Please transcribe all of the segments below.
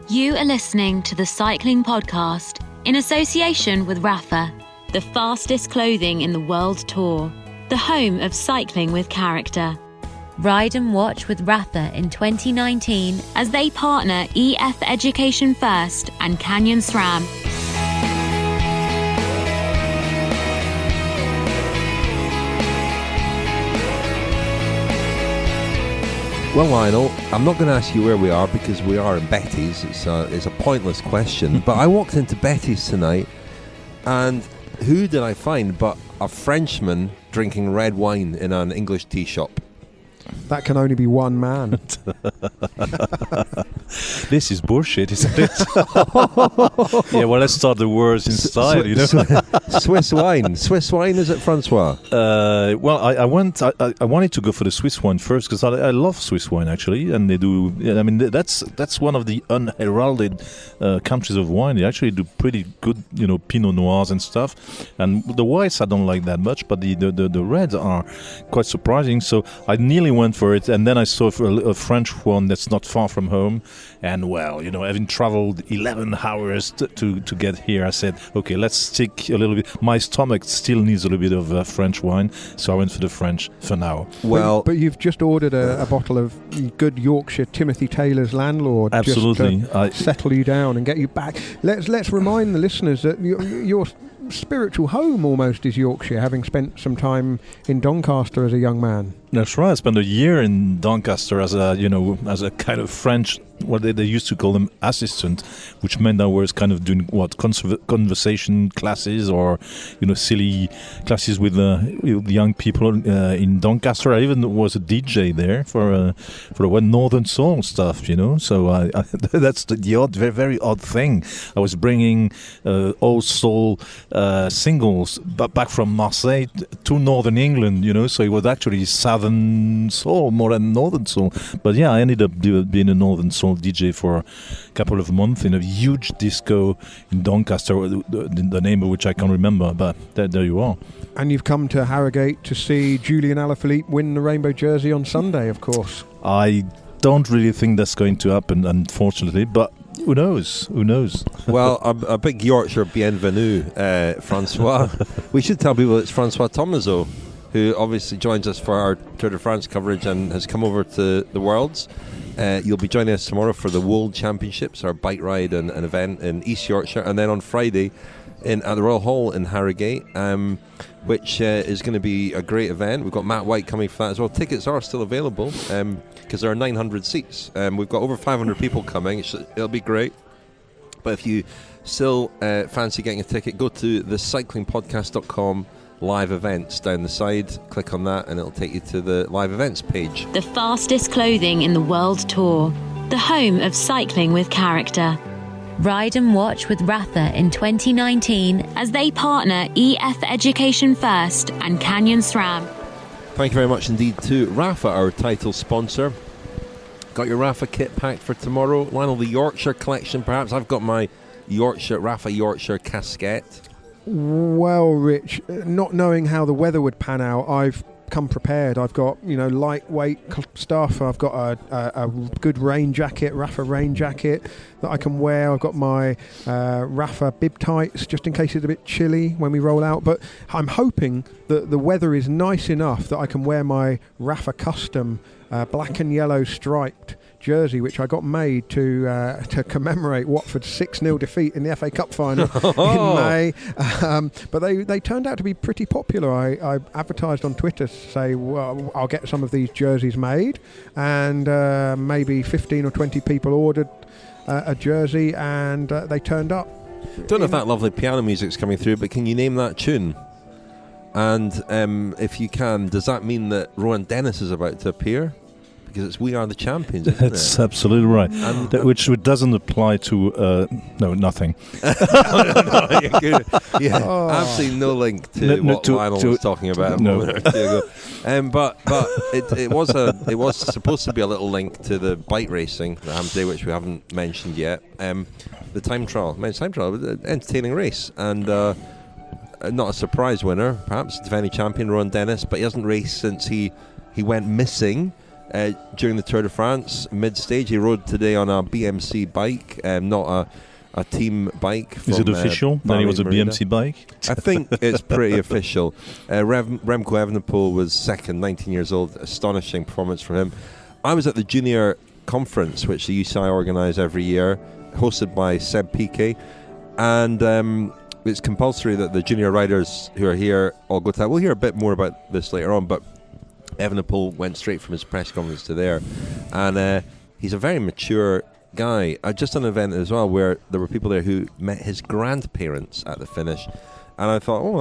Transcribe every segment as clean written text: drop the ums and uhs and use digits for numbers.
You are listening to the Cycling Podcast in association with Rapha, the fastest clothing in the world tour, the home of cycling with character. Ride and watch with Rapha in 2019 as they partner EF Education First and Canyon SRAM. Well, Lionel, I'm not going to ask you where we are because we are in Betty's. It's a pointless question. But I walked into Betty's tonight, and who did I find but a Frenchman drinking red wine in an English tea shop? That can only be one man. This is bullshit, isn't it? Yeah, well, let's start the words in style, you know. Swiss wine. Swiss wine, is it, François? Well, I wanted to go for the Swiss wine first because I love Swiss wine, actually. And they do, I mean, that's one of the unheralded countries of wine. They actually do pretty good, you know, Pinot Noirs and stuff. And the whites I don't like that much, but the reds are quite surprising. So I nearly went for it, and then I saw a French one that's not far from home, and well, you know, having traveled 11 hours to get here, I said, okay, let's stick a little bit. My stomach still needs a little bit of French wine, so I went for the French for now. Well, but you've just ordered a bottle of good Yorkshire Timothy Taylor's Landlord. Absolutely, just to settle you down and get you back. Let's remind the listeners that your spiritual home almost is Yorkshire, having spent some time in Doncaster as a young man. That's right. I spent a year in Doncaster as a kind of French, what they used to call them, assistant, which meant I was kind of doing conversation classes or, you know, silly classes with young people in Doncaster. I even was a DJ there for Northern Soul stuff, you know. So that's the odd, very, very odd thing. I was bringing old soul singles back from Marseille to Northern England, you know. So it was actually Southern Soul more than Northern Soul. But yeah, I ended up being a Northern Soul DJ for a couple of months in a huge disco in Doncaster, the name of which I can't remember, but there you are. And you've come to Harrogate to see Julian Alaphilippe win the rainbow jersey on Sunday, of course. I don't really think that's going to happen, unfortunately, but who knows? Who knows? Well, a big Yorkshire bienvenue, François. We should tell people it's François Thomazeau, who obviously joins us for our Tour de France coverage and has come over to the Worlds. You'll be joining us tomorrow for the World Championships, our bike ride and an event in East Yorkshire, and then on Friday at the Royal Hall in Harrogate, which is going to be a great event. We've got Matt White coming for that as well. Tickets are still available because there are 900 seats. We've got over 500 people coming. It'll be great. But if you still fancy getting a ticket, go to thecyclingpodcast.com live events down the side, click on that and it'll take you to the live events page. The fastest clothing in the world tour, the home of cycling with character. Ride and watch with Rapha in 2019 as they partner EF Education First and Canyon SRAM. Thank you very much indeed to Rapha, our title sponsor. Got your Rapha kit packed for tomorrow. Lionel, the Yorkshire collection perhaps. I've got my Rapha Yorkshire casquette. Well, Rich, not knowing how the weather would pan out, I've come prepared. I've got, you know, lightweight stuff. I've got a good rain jacket, Rapha rain jacket that I can wear. I've got my Rapha bib tights just in case it's a bit chilly when we roll out. But I'm hoping that the weather is nice enough that I can wear my Rapha custom black and yellow striped jersey, which I got made to commemorate Watford's 6-0 defeat in the FA Cup final in May. But they turned out to be pretty popular. I advertised on Twitter to say, well, I'll get some of these jerseys made, and maybe 15 or 20 people ordered a jersey, and they turned up. Don't know if that lovely piano music's coming through, but can you name that tune? And if you can, does that mean that Rowan Dennis is about to appear? Because it's We Are the Champions, isn't That's absolutely right. Which doesn't apply to nothing. Absolutely no link to what Lionel was talking about a moment or two ago. But it was supposed to be a little link to the bike racing, the Hamday, which we haven't mentioned yet. The time trial, men's time trial, an entertaining race, and not a surprise winner, perhaps defending champion Rowan Dennis, but he hasn't raced since he went missing during the Tour de France mid-stage. He rode today on a BMC bike, not a team bike. Is it official that he was a BMC bike? I think it's pretty official. Remco Evenepoel was second, 19 years old. Astonishing performance for him. I was at the junior conference, which the UCI organise every year, hosted by Seb Piquet, and it's compulsory that the junior riders who are here all go to that. We'll hear a bit more about this later on, but Evenepoel went straight from his press conference to there, and he's a very mature guy. I just done an event as well where there were people there who met his grandparents at the finish, and I thought, oh,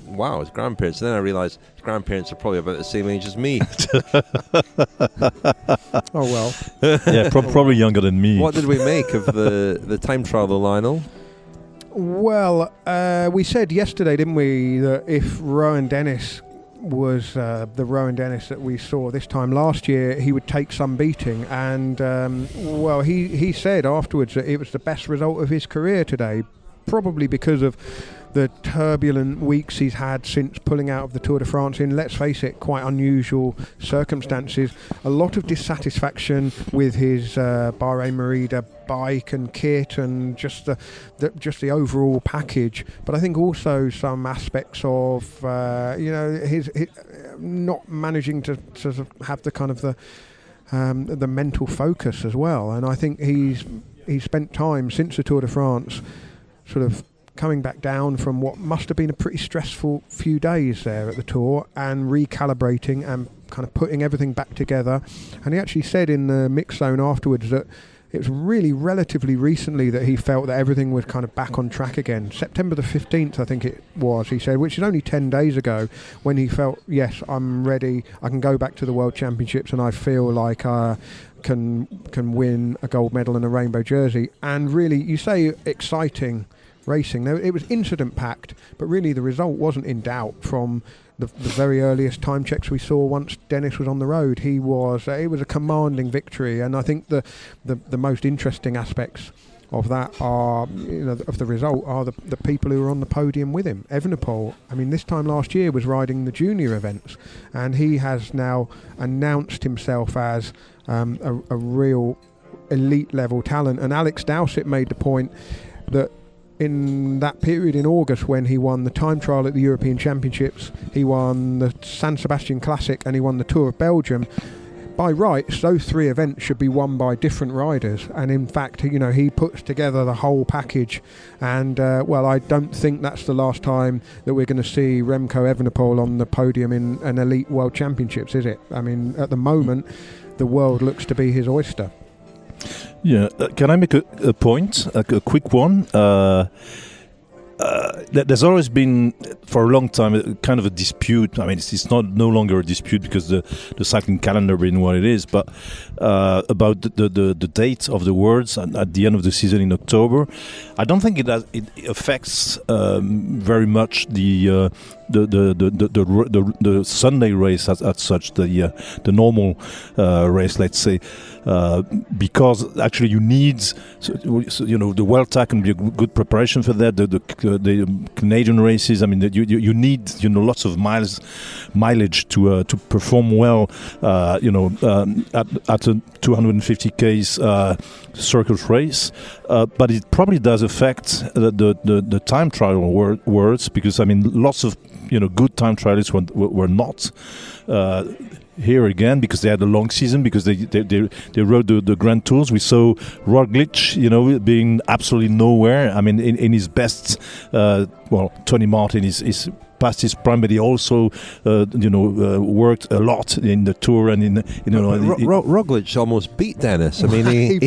wow, his grandparents. And then I realised his grandparents are probably about the same age as me. Oh well. Yeah, probably younger than me. What did we make of the time trial, though, Lionel? Well, we said yesterday, didn't we, that if Rowan Dennis was the Rowan Dennis that we saw this time last year, he would take some beating, and well, he said afterwards that it was the best result of his career today, probably because of the turbulent weeks he's had since pulling out of the Tour de France in, let's face it, quite unusual circumstances. A lot of dissatisfaction with his Bahrain Merida bike and kit and just the overall package. But I think also some aspects of his not managing to sort of have the kind of the mental focus as well. And I think he's spent time since the Tour de France sort of coming back down from what must have been a pretty stressful few days there at the Tour and recalibrating and kind of putting everything back together. And he actually said in the mix zone afterwards that it was really relatively recently that he felt that everything was kind of back on track again. September the 15th, I think it was, he said, which is only 10 days ago, when he felt, yes, I'm ready, I can go back to the World Championships and I feel like I can win a gold medal and a rainbow jersey. And really, you say exciting racing. It was incident-packed, but really the result wasn't in doubt from the very earliest time checks we saw once Dennis was on the road. It was a commanding victory, and I think the most interesting aspects of that are, of the result, are the people who were on the podium with him. Evenepoel, I mean, this time last year was riding the junior events, and he has now announced himself as a real elite level talent. And Alex Dowsett made the point that in that period in August when he won the time trial at the European Championships, he won the San Sebastian Classic and he won the Tour of Belgium, by rights those three events should be won by different riders, and in fact he puts together the whole package. And I don't think that's the last time that we're going to see Remco Evenepoel on the podium in an elite World Championships, is it? I mean, at the moment the world looks to be his oyster. Yeah, can I make a point, a quick one? There's always been, for a long time, a kind of a dispute. I mean, it's no longer a dispute because the cycling calendar being what it is, but about the date of the Worlds at the end of the season in October. I don't think it affects very much the Sunday race as such, the normal race, let's say, because actually you need, the Vuelta can be a good preparation for that. The Canadian races, I mean, you need lots of mileage to perform well, at a 250 k's circuit race, but it probably does affect the time trial worlds, because I mean lots of good time trialists were not here again because they had a long season, because they rode the Grand Tours. We saw Roglic, being absolutely nowhere. I mean, in his best, Tony Martin is past his prime, but he also worked a lot in the Tour and in Roglic almost beat Dennis. I mean, he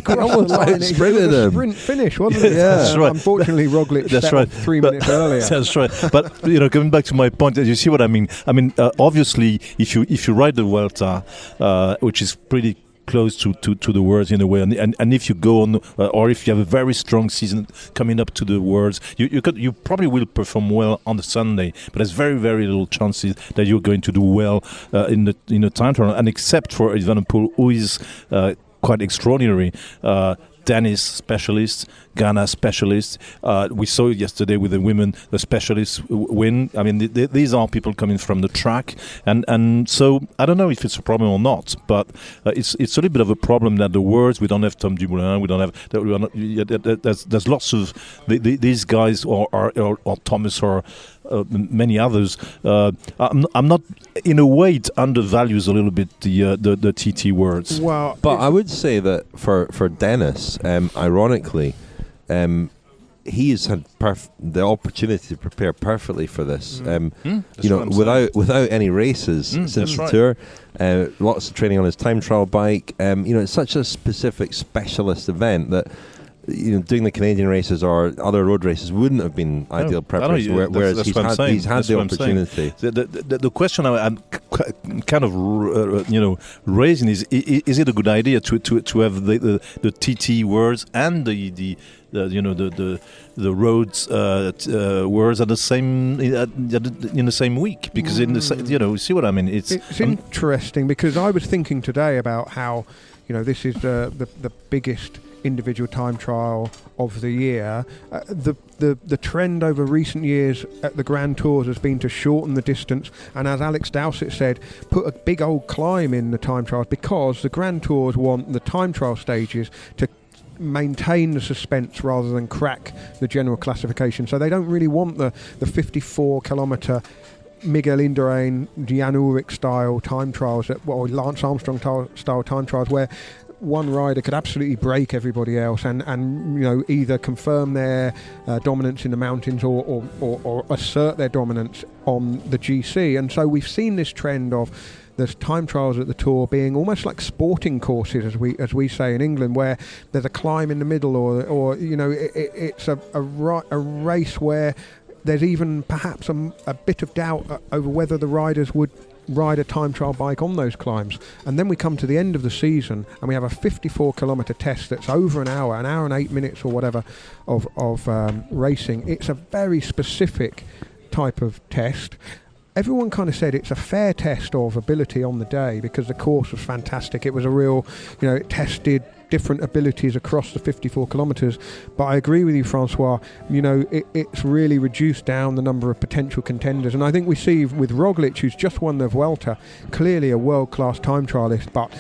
almost sprinted him. Sprint finish, wasn't it? Yeah, that's right. Unfortunately, Roglic that's right. 3 minutes earlier. That's right. But coming back to my point, you see what I mean? I mean, obviously, if you ride the Vuelta, which is pretty close to the Worlds in a way, and if you go on, or if you have a very strong season coming up to the Worlds, you probably will perform well on the Sunday, but there's very, very little chances that you're going to do well in the time trial. And except for Evenepoel, who is quite extraordinary, tennis specialists, Ghana specialists. We saw it yesterday with the women, the specialists win. I mean, these are people coming from the track, and so I don't know if it's a problem or not, but it's a little bit of a problem that the words, we don't have Tom Dumoulin, we don't have. There's lots of these guys or Thomas or many others. I'm not, in a way, it undervalues a little bit the TT words. Well, but I would say that for Dennis, ironically, he has had the opportunity to prepare perfectly for this. Without any races since the tour, lots of training on his time trial bike. It's such a specific specialist event that doing the Canadian races or other road races wouldn't have been ideal preparation. Whereas he's had the opportunity. The question I'm kind of raising is it a good idea to have the TT words and the roads words at the same in the same week? Because see what I mean? It's interesting, because I was thinking today about how this is the biggest individual time trial of the year. The trend over recent years at the Grand Tours has been to shorten the distance, and as Alex Dowsett said, put a big old climb in the time trials, because the Grand Tours want the time trial stages to maintain the suspense rather than crack the general classification. So they don't really want the 54 kilometre Miguel Indurain, Jan Ulrich style time trials, or Lance Armstrong style time trials, where one rider could absolutely break everybody else and either confirm their dominance in the mountains or assert their dominance on the GC. And so we've seen this trend of there's time trials at the Tour being almost like sporting courses, as we say in England, where there's a climb in the middle, or it's a race where there's even perhaps a bit of doubt over whether the riders would ride a time trial bike on those climbs. And then we come to the end of the season and we have a 54 kilometre test that's over an hour and 8 minutes or whatever of racing. It's a very specific type of test. Everyone kind of said it's a fair test of ability on the day because the course was fantastic. It was a real, it tested different abilities across the 54 kilometres. But I agree with you, Francois, it's really reduced down the number of potential contenders. And I think we see with Roglic, who's just won the Vuelta, clearly a world-class time trialist, but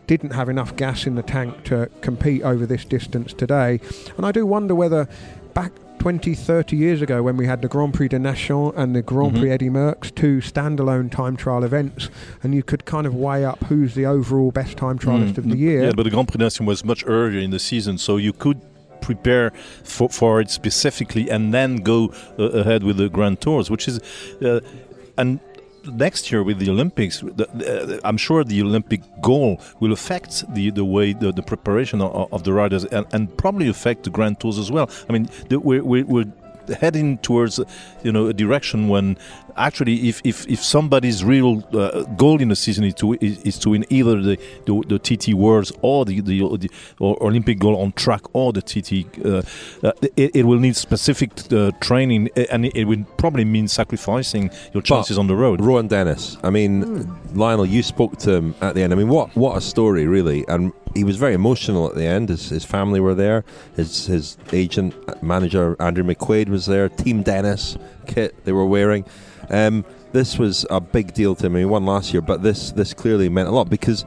didn't have enough gas in the tank to compete over this distance today. And I do wonder whether back 20, 30 years ago, when we had the Grand Prix des Nations and the Grand Prix Eddy Merckx, two standalone time trial events, and you could kind of weigh up who's the overall best time trialist of the year. Yeah, but the Grand Prix des Nations was much earlier in the season, so you could prepare for it specifically and then go ahead with the Grand Tours, which is... and next year with the Olympics, I'm sure the Olympic goal will affect the way the preparation of the riders and probably affect the Grand Tours as well. I mean, we're heading towards a direction when actually if somebody's real goal in the season is to win either the TT Worlds or the Olympic goal on track or the TT, it will need specific training, and it will probably mean sacrificing your chances on the road. Rowan Dennis, I mean, Lionel, you spoke to him at the end. I mean, what a story, really. And he was very emotional at the end. His family were there. His agent, manager Andrew McQuaid was there. Team Dennis kit they were wearing. This was a big deal to him. He won last year, but this clearly meant a lot because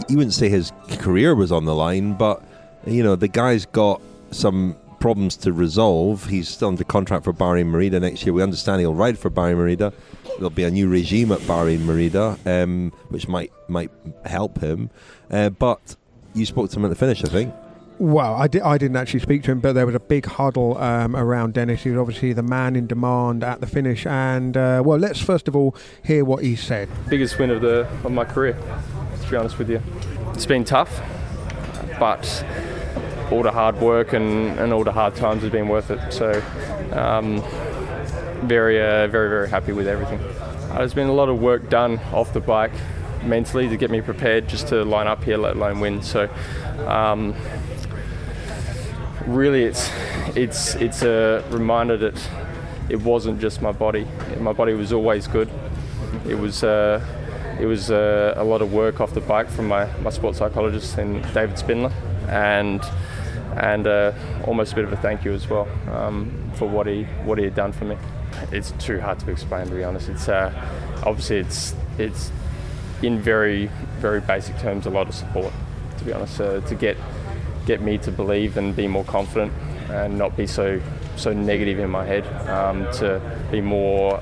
you wouldn't say his career was on the line, but the guy's got some problems to resolve. He's still under contract for Bahrain Merida next year. We understand he'll ride for Bahrain Merida. There'll be a new regime at Bahrain Merida, which might help him. But you spoke to him at the finish, I think. Well, I didn't actually speak to him, but there was a big huddle around Dennis. He was obviously the man in demand at the finish. And, let's first of all hear what he said. Biggest win of my career, to be honest with you. It's been tough, but all the hard work and all the hard times have been worth it. So, very, very happy with everything. There's been a lot of work done off the bike mentally to get me prepared just to line up here, let alone win. So, really, it's a reminder that it wasn't just my body. My body was always good. It was it was a lot of work off the bike from my sports psychologist and David Spindler, and almost a bit of a thank you as well for what he had done for me. It's too hard to explain, to be honest. It's obviously it's in very, very basic terms a lot of support, to be honest, to get me to believe and be more confident and not be so negative in my head, to be more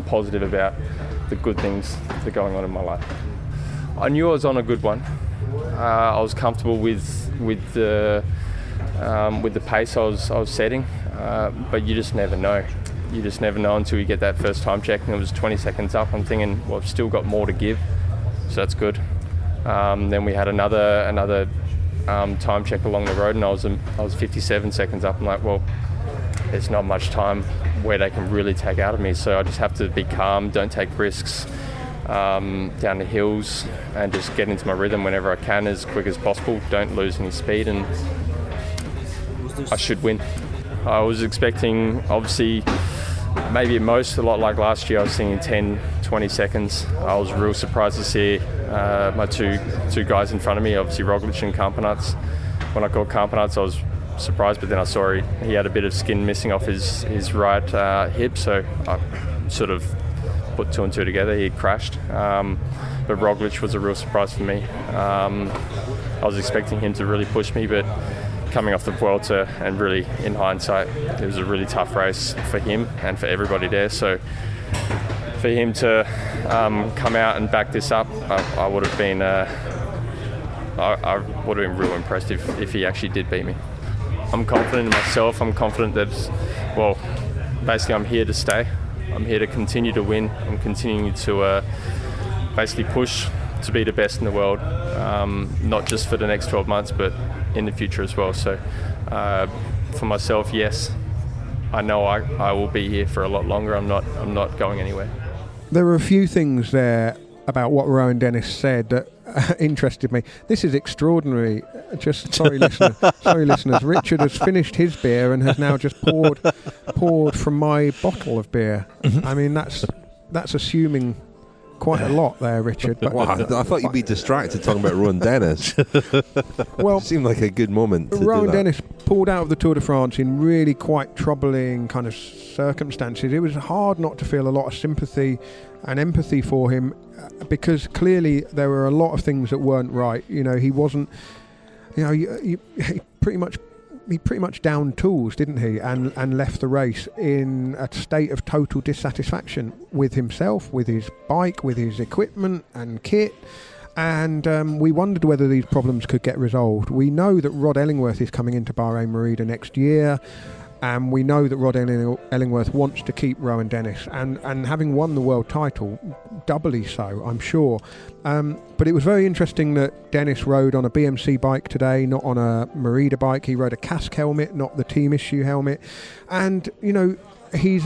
positive about the good things that are going on in my life. I knew I was on a good one. I was comfortable with the pace I was setting, but you just never know. You just never know until you get that first time check, and it was 20 seconds up. I'm thinking, well, I've still got more to give, so that's good. Then we had another time check along the road, and I was 57 seconds up. I'm like, well, there's not much time where they can really take out of me, so I just have to be calm, don't take risks down the hills, and just get into my rhythm whenever I can as quick as possible. Don't lose any speed, and I should win. I was expecting, obviously, maybe at most, a lot like last year, I was thinking 10, 20 seconds. I was real surprised to see my two guys in front of me, obviously Roglic and Campenuts. When I called Campenuts, I was surprised, but then I saw he had a bit of skin missing off his right hip, so I sort of put two and two together. He had crashed. But Roglic was a real surprise for me. I was expecting him to really push me, but coming off the Vuelta, and really in hindsight, it was a really tough race for him and for everybody there. So for him to come out and back this up, I would have been real impressed if he actually did beat me. I'm confident in myself. I'm confident that, well, basically I'm here to stay. I'm here to continue to win. I'm continuing to basically push to be the best in the world, not just for the next 12 months, but in the future as well. So for myself, yes, I know I will be here for a lot longer. I'm not going anywhere. There were a few things there about what Rowan Dennis said that interested me. This is extraordinary. Just sorry, listeners. Richard has finished his beer and has now just poured from my bottle of beer. I mean, that's assuming quite a lot there, Richard. But wow, I thought you'd be distracted talking about Rowan Dennis. Well, it seemed like a good moment to Rowan do that. Dennis pulled out of the Tour de France in really quite troubling kind of circumstances. It was hard not to feel a lot of sympathy and empathy for him, because clearly there were a lot of things that weren't right. You know, he wasn't, you know, he pretty much downed tools, didn't he? And left the race in a state of total dissatisfaction with himself, with his bike, with his equipment and kit. And we wondered whether these problems could get resolved. We know that Rod Ellingworth is coming into Bahrain Merida next year. And we know that Rod Ellingworth wants to keep Rowan Dennis, and having won the world title, doubly so, I'm sure. But it was very interesting that Dennis rode on a BMC bike today, not on a Merida bike. He rode a casque helmet, not the team issue helmet. And, you know, he's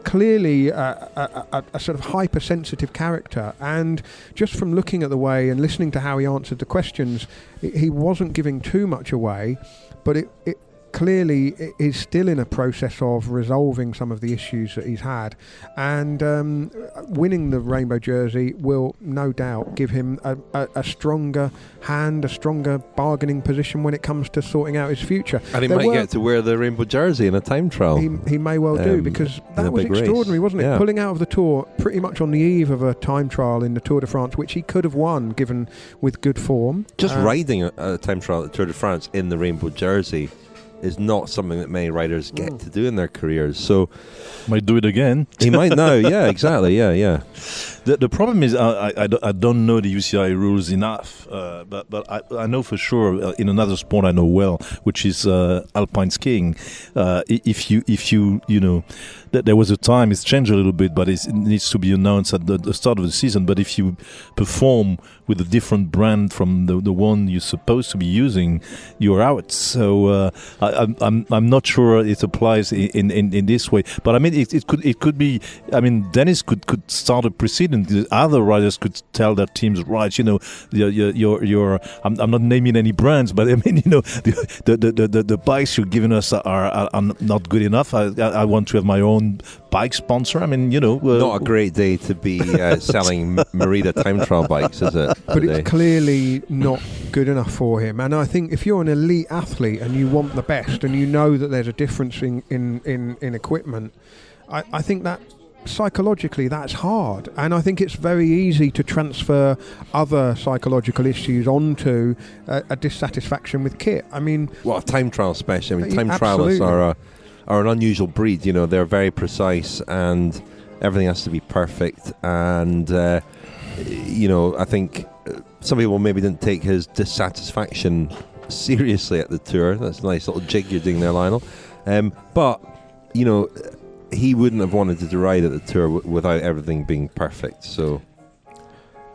clearly a sort of hypersensitive character, and just from looking at the way and listening to how he answered the questions, he wasn't giving too much away, but it clearly is still in a process of resolving some of the issues that he's had, and winning the rainbow jersey will no doubt give him a stronger hand, a stronger bargaining position when it comes to sorting out his future. And he might get to wear the rainbow jersey in a time trial. He may well do, because that was extraordinary, wasn't it? Yeah. Pulling out of the Tour pretty much on the eve of a time trial in the Tour de France, which he could have won given with good form. Just riding a time trial at the Tour de France in the rainbow jersey is not something that many riders get to do in their careers. So might do it again. He might now. Yeah, exactly. Yeah. The problem is I don't know the UCI rules enough, but I know for sure in another sport I know well, which is alpine skiing. If you know that there was a time, it's changed a little bit, but it needs to be announced at the start of the season. But if you perform with a different brand from the one you're supposed to be using, you're out. So I'm not sure it applies in this way. But I mean, it could be. I mean, Dennis could start a precedent even the other riders could tell their teams, right? You know, your I'm not naming any brands, but I mean, you know, the bikes you're giving us are not good enough. I want to have my own bike sponsor. I mean, you know, not a great day to be selling Merida time trial bikes, is it? But today? It's clearly not good enough for him. And I think if you're an elite athlete and you want the best, and you know that there's a difference in equipment, I think that psychologically that's hard. And I think it's very easy to transfer other psychological issues onto a dissatisfaction with kit. I mean, well, time trial especially. I mean, time absolutely. trialists are an unusual breed. You know, they're very precise and everything has to be perfect. And you know, I think some people maybe didn't take his dissatisfaction seriously at the tour. That's a nice little jig you're doing there, Lionel. But you know, he wouldn't have wanted to ride at the tour without everything being perfect. So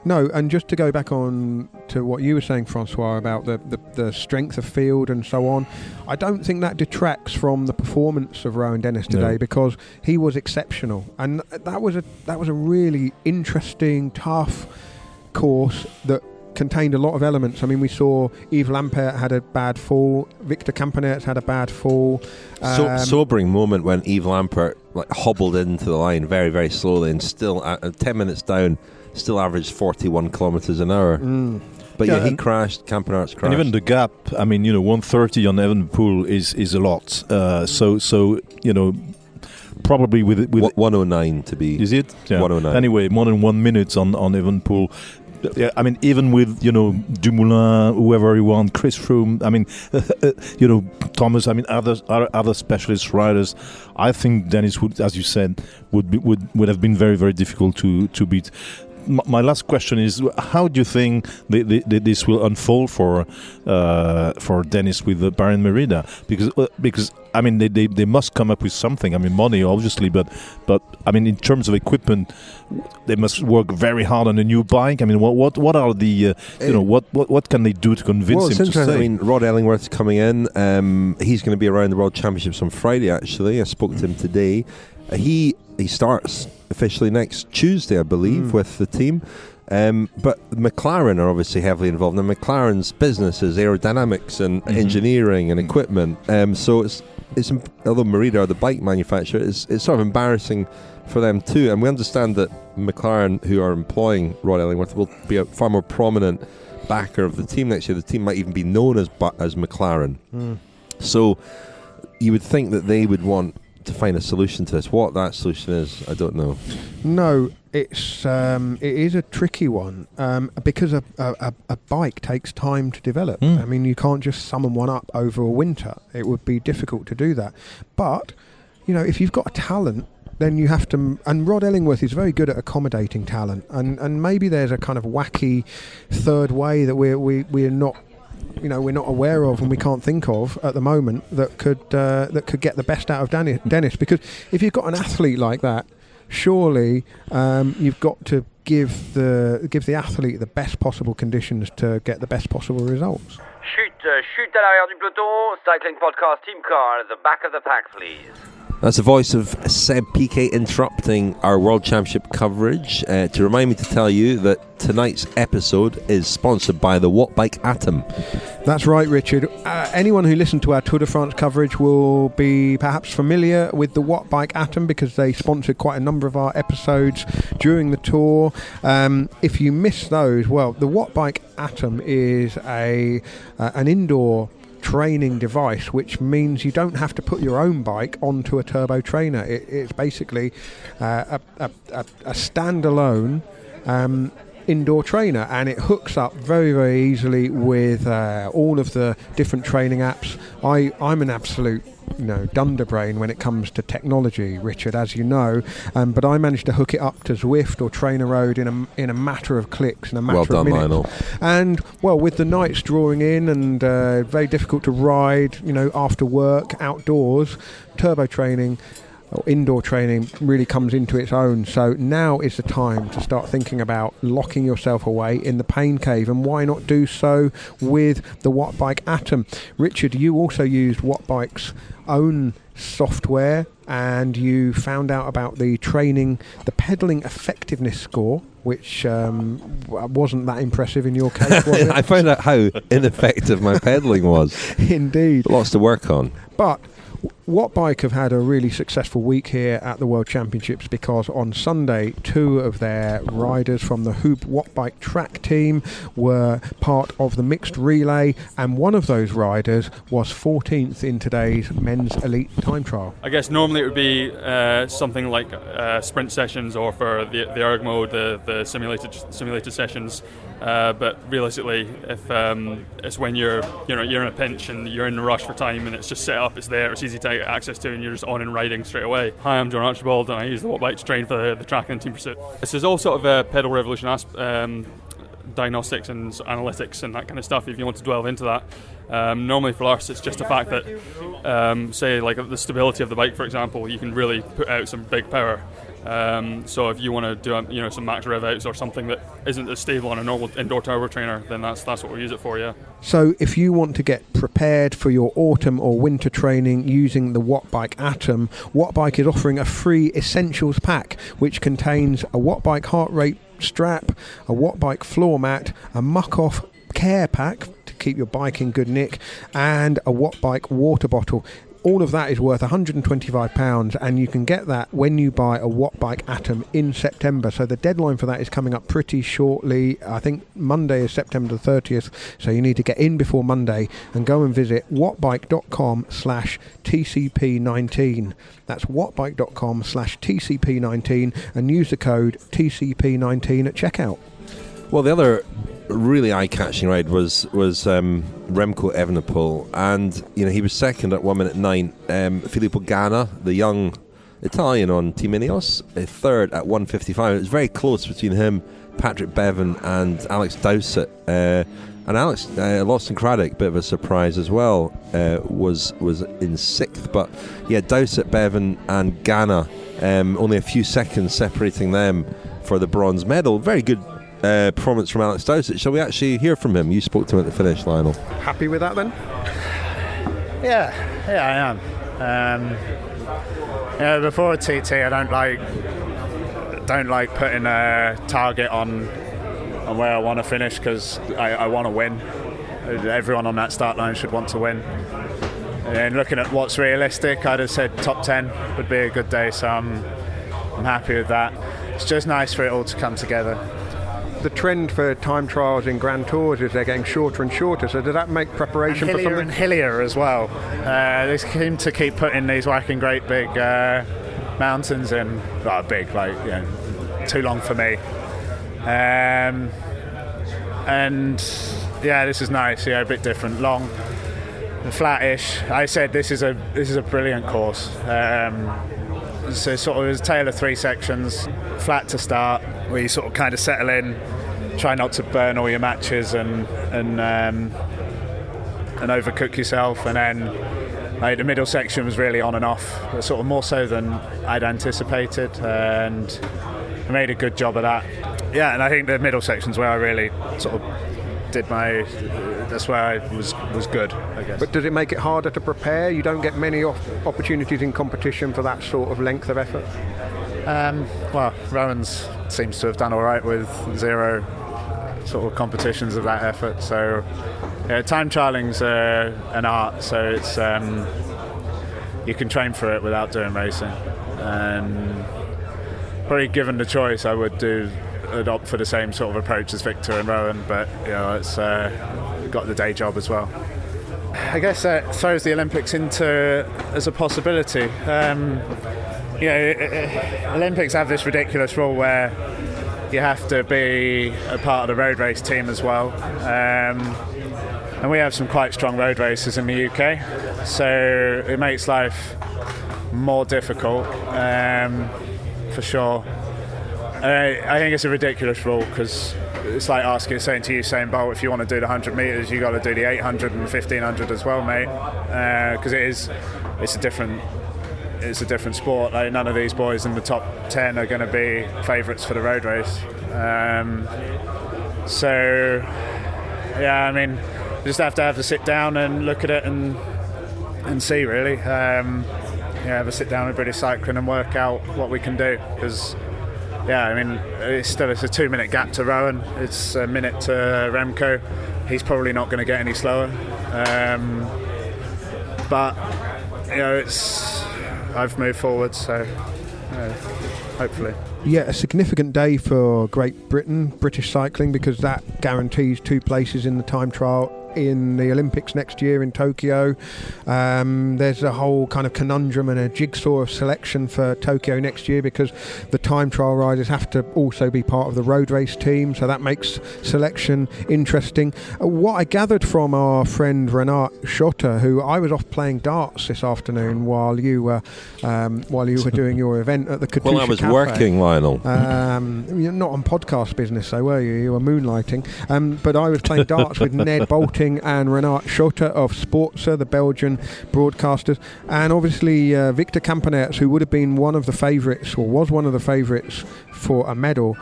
no, and just to go back on to what you were saying, François, about the strength of field and so on, I don't think that detracts from the performance of Rowan Dennis today, because he was exceptional, and that was a really interesting, tough course that contained a lot of elements. I mean, we saw Yves Lampaert had a bad fall, Victor Campanet's had a bad fall. Sobering moment when Yves Lampaert hobbled into the line very, very slowly, and still at 10 minutes down, still averaged 41 kilometres an hour. But yeah, he crashed, Campenert's crashed. And even the gap, I mean, you know, 130 on Evenepoel is a lot. So you know, probably with 109 to be. Is it? Yeah. 109. Anyway, more than 1 minute on Evenepoel. Yeah, I mean, even with, you know, Dumoulin, whoever you want, Chris Froome, I mean, you know, Thomas, I mean, other specialist riders, I think Dennis would, as you said, would have been very, very difficult to beat. My last question is: how do you think this will unfold for Dennis with the Bahrain Merida? Because I mean they must come up with something. I mean, money obviously, but I mean, in terms of equipment, they must work very hard on a new bike. I mean, what are the you know, what can they do to convince him to stay? I mean, Rod Ellingworth's coming in. He's going to be around the World Championships on Friday. Actually, I spoke to him today. He starts officially next Tuesday, I believe, with the team. But McLaren are obviously heavily involved. Now, McLaren's business is aerodynamics and engineering and equipment. So it's although Merida are the bike manufacturer, it's sort of embarrassing for them too. And we understand that McLaren, who are employing Rod Ellingworth, will be a far more prominent backer of the team next year. The team might even be known as McLaren. So you would think that they would want to find a solution to this. What that solution is, I don't know. No, it is a tricky one, because a bike takes time to develop. I mean, you can't just summon one up over a winter. It would be difficult to do that. But you know, if you've got a talent, then you have to. And Rod Ellingworth is very good at accommodating talent. And maybe there's a kind of wacky third way that we're not. You know, we're not aware of and we can't think of at the moment that could get the best out of Dennis. Because if you've got an athlete like that, surely you've got to give the athlete the best possible conditions to get the best possible results. Chute à l'arrière du peloton, cycling podcast team car at the back of the pack, please. That's the voice of Seb Piquet interrupting our World Championship coverage to remind me to tell you that tonight's episode is sponsored by the Watt Bike Atom. That's right, Richard. Anyone who listened to our Tour de France coverage will be perhaps familiar with the Watt Bike Atom because they sponsored quite a number of our episodes during the tour. If you missed those, well, the Watt Bike Atom is an indoor training device, which means you don't have to put your own bike onto a turbo trainer. It's basically a standalone indoor trainer, and it hooks up very, very easily with all of the different training apps. I'm an absolute dunderbrain when it comes to technology, Richard, as you know, but I managed to hook it up to Zwift or Trainer Road in a matter of clicks, in a matter of minutes. Lionel. And well, with the nights drawing in and very difficult to ride, after work, outdoors, turbo training or indoor training really comes into its own. So now is the time to start thinking about locking yourself away in the pain cave, and why not do so with the Watt Bike Atom? Richard, you also used Watt Bike's own software, and you found out about the pedalling effectiveness score, which wasn't that impressive in your case, was it? I found out how ineffective my pedalling was. Indeed. Lots to work on. But Wattbike have had a really successful week here at the World Championships, because on Sunday 2 of their riders from the Hoop Wattbike track team were part of the mixed relay, and one of those riders was 14th in today's men's elite time trial. I guess normally it would be something like sprint sessions, or for the erg mode, the simulated sessions. But realistically, if it's when you're in a pinch and you're in a rush for time and it's just set up, it's there, it's easy to get access to, and you're just on and riding straight away. Hi, I'm John Archibald, and I use the Wattbike to train for the track and team pursuit. This is all sort of a pedal revolution diagnostics and analytics and that kind of stuff, if you want to delve into that. Normally for us it's just the fact that say like the stability of the bike, for example, you can really put out some big power. So if you want to do some max rev outs or something that isn't as stable on a normal indoor turbo trainer, then that's what we use it for, yeah. So if you want to get prepared for your autumn or winter training using the Wattbike Atom, Wattbike is offering a free essentials pack which contains a Wattbike heart rate strap, a Wattbike floor mat, a muck-off care pack to keep your bike in good nick, and a Wattbike water bottle. All of that is worth £125, and you can get that when you buy a Wattbike Atom in September. So the deadline for that is coming up pretty shortly. I think Monday is September the 30th, so you need to get in before Monday and go and visit wattbike.com/TCP19. That's wattbike.com/TCP19 and use the code TCP19 at checkout. Well, the other really eye-catching ride was Remco Evenepoel, and he was second at 1 minute 9. Filippo Ganna, the young Italian on Team Ineos, third at 1:55. It was very close between him, Patrick Bevan, and Alex Dowsett. And Alex Lawson Craddock, bit of a surprise as well, was in 6th. But yeah, Dowsett, Bevan, and Ganna, only a few seconds separating them for the bronze medal. Very good performance from Alex Dowsett. Shall we actually hear from him? You spoke to him at the finish, Lionel. Happy with that then? Yeah, I am. Before a TT, I don't like putting a target on where I want to finish, because I want to win. Everyone on that start line should want to win. And looking at what's realistic, I'd have said top 10 would be a good day, so I'm happy with that. It's just nice for it all to come together. The trend for time trials in Grand Tours is they're getting shorter and shorter, so does that make preparation for something? And hillier as well. They seem to keep putting these whacking great big mountains in. Well, big, too long for me. And yeah, this is nice. A bit different, long, flattish. I said this is a brilliant course. So sort of a tale of 3 sections, flat to start, where you sort of kind of settle in, try not to burn all your matches and overcook yourself, and then the middle section was really on and off, sort of more so than I'd anticipated, and I made a good job of that. Yeah, and I think the middle section's where I really sort of that's where I was good, I guess. But does it make it harder to prepare? You don't get many opportunities in competition for that sort of length of effort? Well, Rowan's seems to have done all right with 0 sort of competitions of that effort. So time trialling's an art, so it's you can train for it without doing racing. And probably given the choice, I would adopt for the same sort of approach as Victor and Rowan, but it's got the day job as well. I guess that throws the Olympics as a possibility. Olympics have this ridiculous rule where you have to be a part of the road race team as well, and we have some quite strong road racers in the UK, so it makes life more difficult, for sure. I think it's a ridiculous rule, because it's like saying to Usain Bolt, if you want to do the 100 metres, you got to do the 800 and 1500 as well, mate, because it's a different sport. None of these boys in the top 10 are going to be favourites for the road race. So yeah, I mean, you just have to sit down and look at it and see, really. Have a sit down with British Cycling and work out what we can do, because yeah, I mean, it's a 2-minute gap to Rowan. It's a minute to Remco. He's probably not going to get any slower. But I've moved forward, so hopefully. Yeah, a significant day for Great Britain, British cycling, because that guarantees 2 places in the time trial in the Olympics next year in Tokyo. There's a whole kind of conundrum and a jigsaw of selection for Tokyo next year, because the time trial riders have to also be part of the road race team, so that makes selection interesting. What I gathered from our friend Renat Schotter, who I was off playing darts this afternoon while you were doing your event at the Katusha Well, I was Cafe. working, Lionel. You're not on podcast business, though, were you? You were moonlighting. But I was playing darts with Ned Bolting and Renat Schotter of Sportza, the Belgian broadcasters, and obviously Victor Campenerts, who would have been one of the favourites, or was one of the favourites for a medal,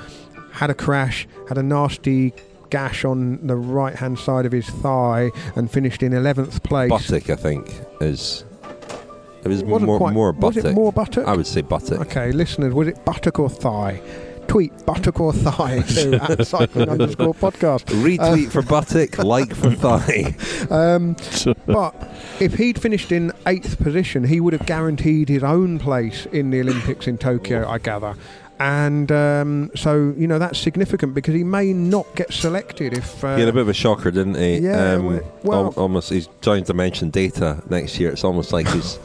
had a crash, had a nasty gash on the right-hand side of his thigh, and finished in 11th place. Buttock, I think, is... It was more buttock. Was it more buttock? I would say buttock. Okay, listeners, was it buttock or thigh? Tweet buttock or thigh to @cycling_podcast. Retweet for buttock, like for thigh. But if he'd finished in 8th position, he would have guaranteed his own place in the Olympics in Tokyo, I gather. And so, that's significant, because he may not get selected if... He had a bit of a shocker, didn't he? Yeah, almost. He's joined Dimension Data next year. It's almost like he's...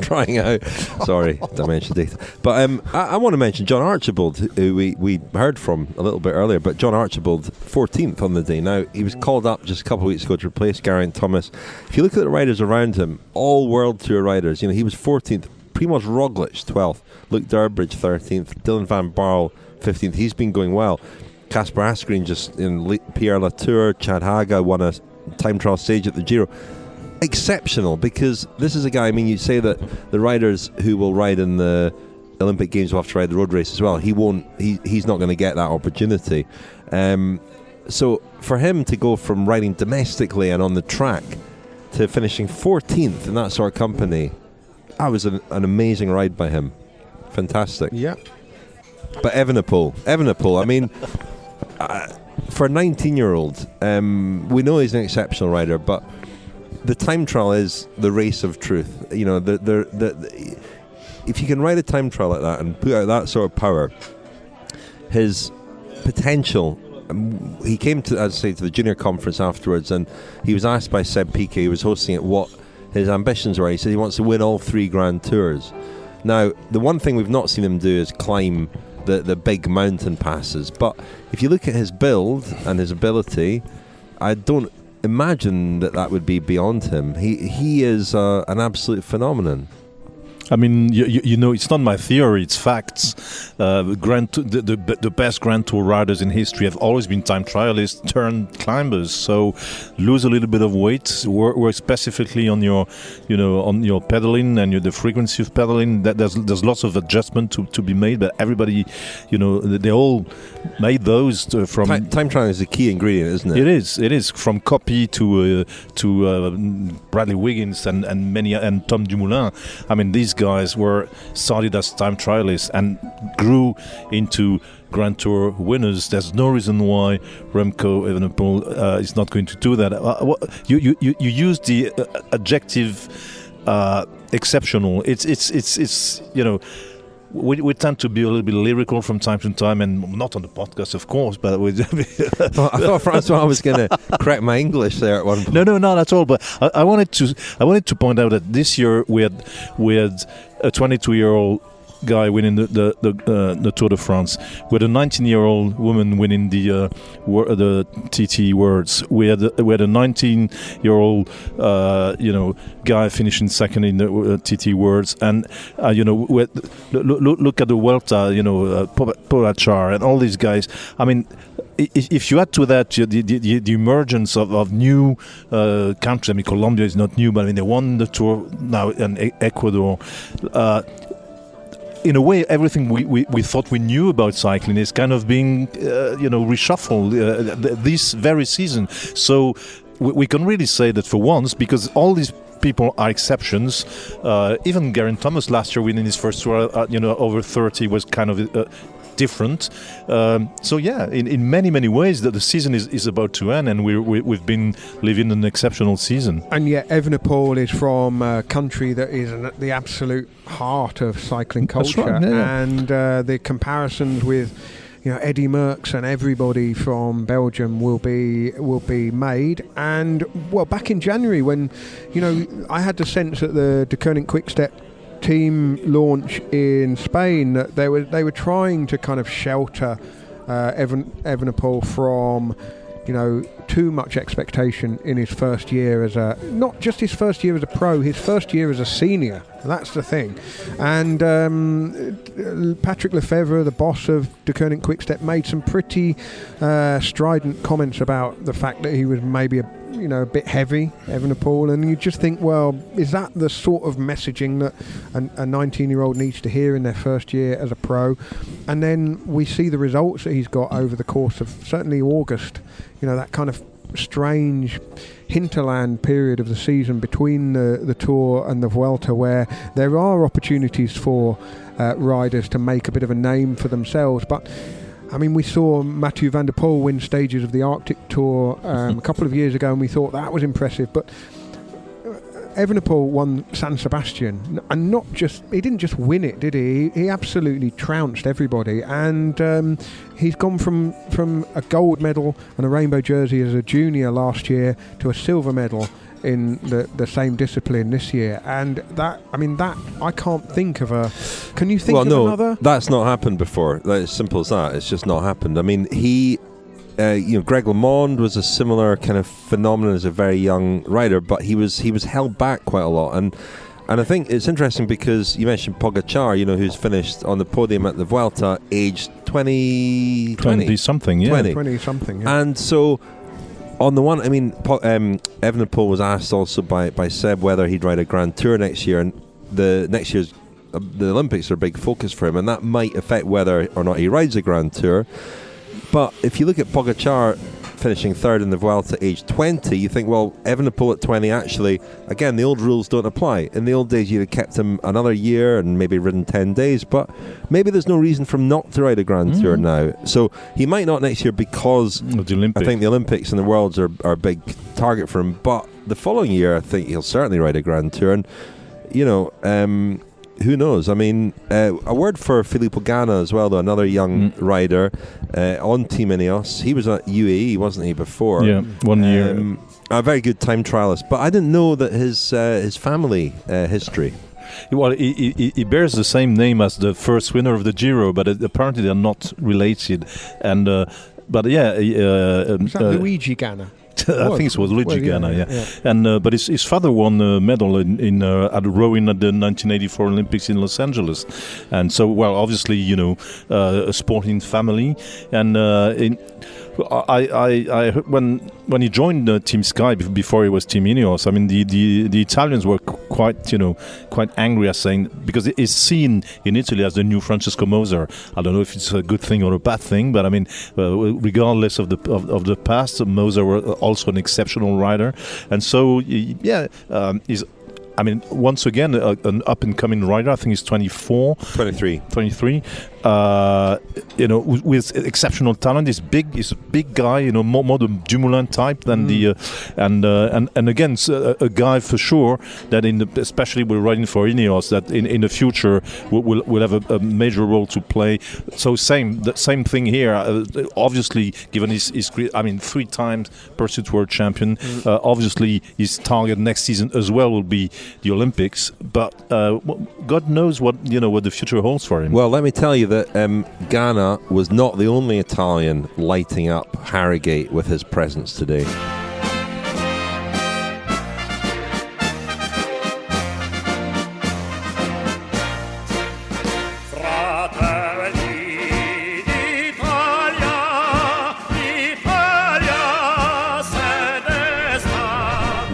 trying out. Sorry, Dimension Data. But I want to mention John Archibald, who we heard from a little bit earlier. But John Archibald, 14th on the day. Now, he was called up just a couple of weeks ago to replace Geraint Thomas. If you look at the riders around him, all World Tour riders, he was 14th. Primoz Roglic, 12th. Luke Durbridge, 13th. Dylan van Baarle, 15th. He's been going well. Casper Asgreen just in Pierre Latour. Chad Haga won a time trial stage at the Giro. Exceptional, because this is a guy, you say that the riders who will ride in the Olympic Games will have to ride the road race as well. He's not going to get that opportunity. So for him to go from riding domestically and on the track to finishing 14th in that sort of company, that was an amazing ride by him. Fantastic. Yeah. But Evenepoel, for a 19-year-old, we know he's an exceptional rider, but the time trial is the race of truth. If you can ride a time trial like that and put out that sort of power, his potential. He came to the junior conference afterwards, and he was asked by Seb Piquet, who was hosting it, what his ambitions were. He said he wants to win all 3 Grand Tours. Now, the one thing we've not seen him do is climb the big mountain passes. But if you look at his build and his ability, I don't imagine that would be beyond him. He is an absolute phenomenon. It's not my theory; it's facts. The best Grand Tour riders in history have always been time trialists turned climbers. So lose a little bit of weight, work specifically on your, on your pedaling and the frequency of pedaling. That there's lots of adjustment to be made, but everybody, they all made those from time trialing is the key ingredient, isn't it? It is from Copy to Bradley Wiggins and Tom Dumoulin. These guys were started as time trialists and grew into Grand Tour winners. There's no reason why Remco Evenepoel is not going to do that. You use the adjective exceptional. It's we tend to be a little bit lyrical from time to time, and not on the podcast, of course. But I thought François was going to correct my English there at one point. No, not at all. But I wanted to point out that this year we had a 22-year-old guy winning the Tour de France. We had a 19-year-old woman winning the TT Worlds. We had a 19-year-old guy finishing second in the TT Worlds, and look at the Vuelta, Pogačar and all these guys. If you add to that the emergence of new countries, Colombia is not new, but they won the Tour now in Ecuador. In a way, everything we thought we knew about cycling is kind of being reshuffled this very season. So we can really say that for once, because all these people are exceptions. Even Geraint Thomas last year winning his first Tour, over 30 was kind of different. So yeah, in many ways, the season is about to end, and we've been living an exceptional season. And yet Evenepoel is from a country that is at the absolute heart of cycling culture. That's right, yeah. And the comparisons with Eddie Merckx and everybody from Belgium will be made. And well, back in January when I had the sense that the De Koning Quick-Step team launch in Spain, that they were trying to kind of shelter Evenepoel from too much expectation in his first year as not just his first year as a pro, his first year as a senior. That's the thing. And Patrick Lefevre, the boss of De Koning Quick-Step, made some pretty strident comments about the fact that he was maybe a bit heavy, Evenepoel, and you just think, well, is that the sort of messaging that a 19-year-old needs to hear in their first year as a pro? And then we see the results that he's got over the course of certainly August, that kind of strange hinterland period of the season between the Tour and the Vuelta, where there are opportunities for riders to make a bit of a name for themselves. But I mean, we saw Mathieu van der Poel win stages of the Arctic Tour a couple of years ago, and we thought that was impressive. But Evenepoel won San Sebastian, and he didn't just win it, did he? He absolutely trounced everybody, and he's gone from a gold medal and a rainbow jersey as a junior last year to a silver medal in the same discipline this year. And that I can't think of a. Can you think of another? That's not happened before. As simple as that. It's just not happened. I mean, he Greg LeMond was a similar kind of phenomenon as a very young rider, but he was held back quite a lot. And I think it's interesting because you mentioned Pogacar, who's finished on the podium at the Vuelta, aged 20 something, yeah. 20 something, yeah. And so, on the one, I mean, Evenepoel was asked also by Seb whether he'd ride a Grand Tour next year, and the next year's the Olympics are a big focus for him, and that might affect whether or not he rides a Grand Tour. But if you look at Pogacar finishing third in the Vuelta age 20, you think, well, Evenepoel at 20, actually, again, the old rules don't apply. In the old days, you'd have kept him another year and maybe ridden 10 days, but maybe there's no reason for him not to ride a Grand Tour now. So he might not next year because I think the Olympics and the Worlds are a big target for him, but the following year, I think he'll certainly ride a Grand Tour. And, who knows? I mean, a word for Filippo Ganna as well, though, another young rider on Team Ineos. He was at UAE, wasn't he, before? Yeah, 1 year. A very good time trialist. But I didn't know that his family history. Well, he bears the same name as the first winner of the Giro, but apparently they're not related. And but yeah, is that Luigi Ganna? I think it was Luigi Ganna, yeah. And but his father won a medal in at rowing at the 1984 Olympics in Los Angeles, and so obviously a sporting family, and I when he joined Team Sky before he was Team Ineos, I mean the Italians were quite angry at saying, because it is seen in Italy as the new Francesco Moser. I don't know if it's a good thing or a bad thing, but I mean regardless of the past, Moser were also an exceptional rider, and so he's. I mean, once again, an up-and-coming rider. I think he's 23. With exceptional talent. He's big. He's a big guy. More the Dumoulin type than the and again, a guy for sure that especially we're riding for Ineos, that in the future will have a major role to play. So the same thing here. Obviously, given his 3 times Pursuit World Champion, obviously his target next season as well will be the Olympics, but God knows what the future holds for him. Well, let me tell you that Ganna was not the only Italian lighting up Harrogate with his presence today.